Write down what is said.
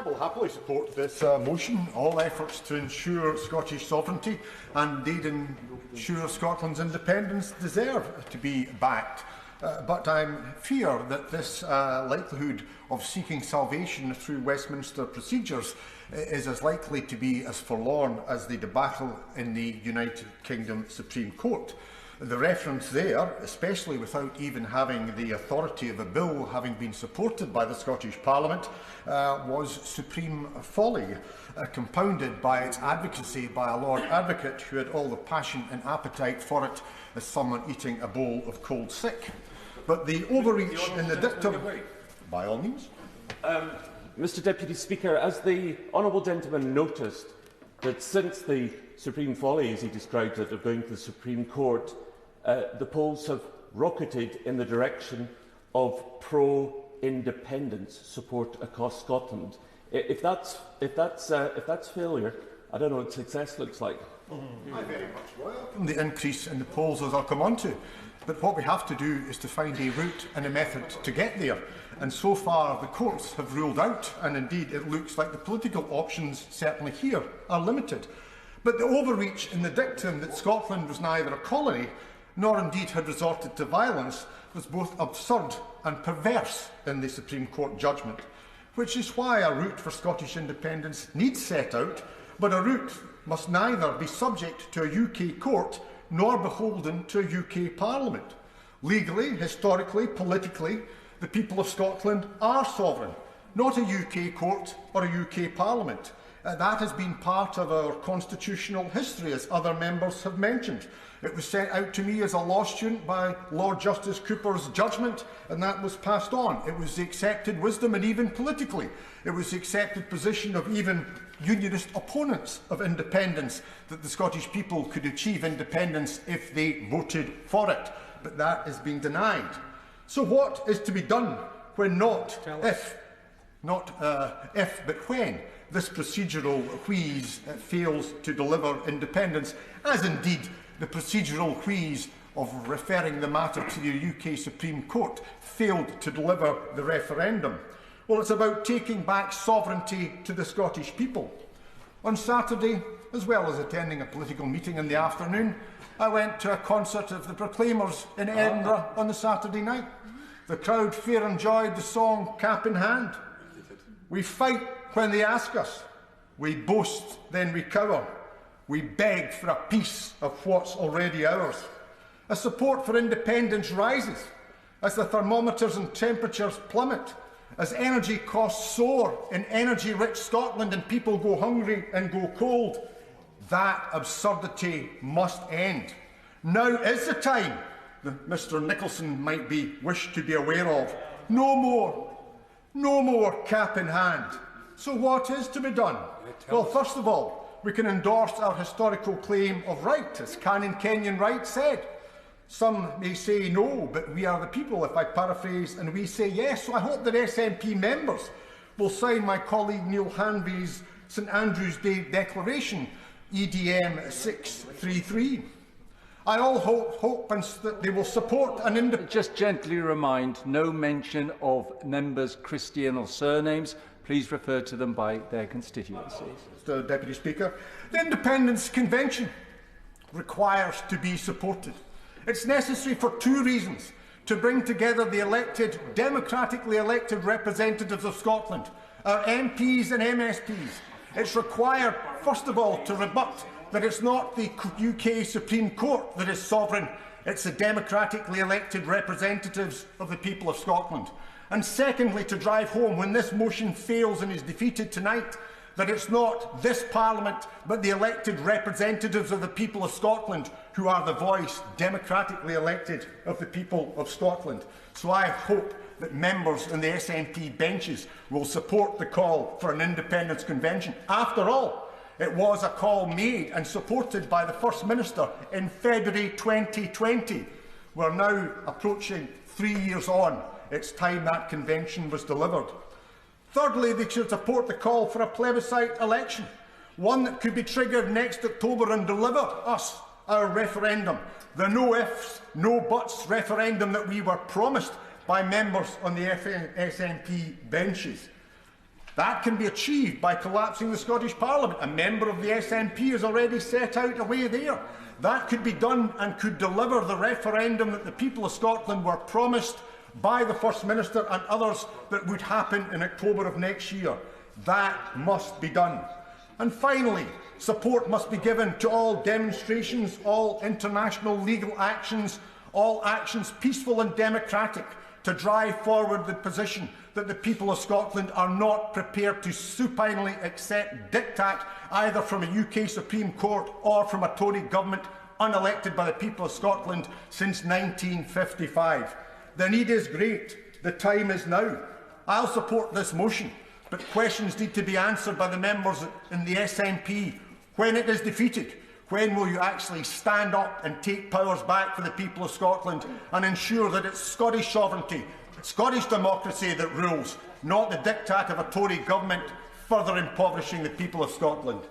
I will happily support this motion. All efforts to ensure Scottish sovereignty and indeed ensure Scotland's independence deserve to be backed. But I fear that this likelihood of seeking salvation through Westminster procedures is as likely to be as forlorn as the debacle in the United Kingdom Supreme Court. The reference there, especially without even having the authority of a bill having been supported by the Scottish Parliament, was supreme folly, compounded by its advocacy by a Lord Advocate who had all the passion and appetite for it as someone eating a bowl of cold sick. But the overreach in the dictum, by all means. Mr Deputy Speaker, as the honourable gentleman noticed that since the supreme folly, as he described it, of going to the Supreme Court, the polls have rocketed in the direction of pro-independence support across Scotland. If that's failure, I don't know what success looks like. I very much welcome the increase in the polls, as I'll come on to. But what we have to do is to find a route and a method to get there. And so far, the courts have ruled out, and indeed it looks like the political options, certainly here, are limited. But the overreach in the dictum that Scotland was neither a colony nor indeed had resorted to violence was both absurd and perverse in the Supreme Court judgment, which is why a route for Scottish independence needs set out, but a route must neither be subject to a UK court nor beholden to a UK Parliament. Legally, historically, politically, the people of Scotland are sovereign, not a UK court or a UK Parliament. That has been part of our constitutional history, as other members have mentioned. It was sent out to me as a law student by Lord Justice Cooper's judgment, and that was passed on. It was the accepted wisdom, and even politically, it was the accepted position of even unionist opponents of independence, that the Scottish people could achieve independence if they voted for it. But that is being denied. So what is to be done when not if, but when this procedural wheeze fails to deliver independence, as indeed the procedural wheeze of referring the matter to the UK Supreme Court failed to deliver the referendum? Well, it's about taking back sovereignty to the Scottish people. On Saturday, as well as attending a political meeting in the afternoon, I went to a concert of the Proclaimers in Edinburgh on the Saturday night. The crowd fair enjoyed the song Cap in Hand. We fight when they ask us. We boast, then we cower. We beg for a piece of what's already ours. As support for independence rises, as the thermometers and temperatures plummet, as energy costs soar in energy-rich Scotland and people go hungry and go cold, that absurdity must end. Now is the time that Mr Nicholson might wish to be aware of. No more cap in hand. So what is to be done? Well, first of all, we can endorse our historical claim of right, as Canon Kenyon Wright said. Some may say no, but we are the people, if I paraphrase, and we say yes. So I hope that SNP members will sign my colleague Neil Hanby's St Andrew's Day Declaration, EDM 633. I all hope that they will support an independent... Just gently remind, no mention of members' Christian surnames. Please refer to them by their constituencies. Mr Deputy Speaker, the Independence Convention requires to be supported. It's necessary for two reasons: to bring together the democratically elected representatives of Scotland, our MPs and MSPs. It's required, first of all, to rebut that it's not the UK Supreme Court that is sovereign, it's the democratically elected representatives of the people of Scotland. And secondly, to drive home, when this motion fails and is defeated tonight, that it's not this Parliament, but the elected representatives of the people of Scotland who are the voice, democratically elected, of the people of Scotland. So I hope that members in the SNP benches will support the call for an independence convention. After all, it was a call made and supported by the First Minister in February 2020. We're now approaching 3 years on. It's time that convention was delivered. Thirdly, they should support the call for a plebiscite election, one that could be triggered next October and deliver us our referendum, the no ifs, no buts referendum that we were promised by members on the SNP benches. That can be achieved by collapsing the Scottish Parliament. A member of the SNP has already set out a way there. That could be done and could deliver the referendum that the people of Scotland were promised by the First Minister and others that would happen in October of next year. That must be done. And finally, support must be given to all demonstrations, all international legal actions, all actions peaceful and democratic, to drive forward the position that the people of Scotland are not prepared to supinely accept diktat either from a UK Supreme Court or from a Tory government unelected by the people of Scotland since 1955. The need is great. The time is now. I'll support this motion, but questions need to be answered by the members in the SNP. When it is defeated, when will you actually stand up and take powers back for the people of Scotland and ensure that it's Scottish sovereignty, Scottish democracy that rules, not the diktat of a Tory government further impoverishing the people of Scotland?